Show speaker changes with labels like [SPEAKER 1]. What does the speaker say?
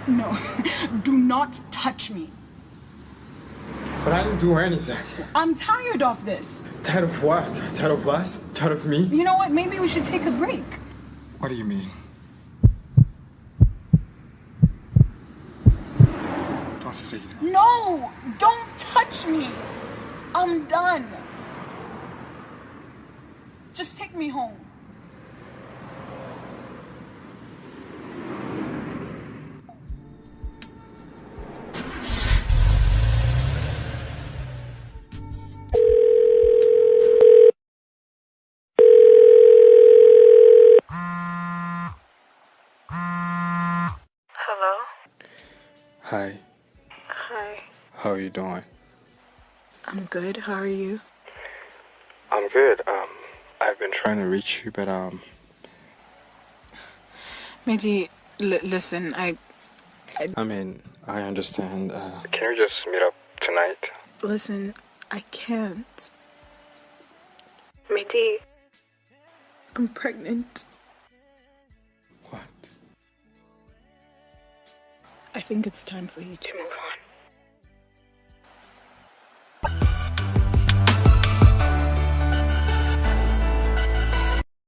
[SPEAKER 1] No, do not touch me.
[SPEAKER 2] But I didn't do anything.
[SPEAKER 1] I'm tired of this.
[SPEAKER 2] Tired of what? Tired of us? Tired of me?
[SPEAKER 1] You know what? Maybe we should take a break.
[SPEAKER 2] What do you mean? Don't say that.
[SPEAKER 1] No! Don't touch me! I'm done. Just take me home.
[SPEAKER 3] Hello?
[SPEAKER 2] Hi.
[SPEAKER 3] Hi.
[SPEAKER 2] How are you doing?
[SPEAKER 3] I'm good. How are you?
[SPEAKER 2] I'm good. I've been trying to reach you, but
[SPEAKER 3] Meddy, listen, I
[SPEAKER 2] mean, I understand. Can we just meet up tonight?
[SPEAKER 3] Listen, I can't. Meddy, I'm pregnant.
[SPEAKER 2] What?
[SPEAKER 3] I think it's time for you to move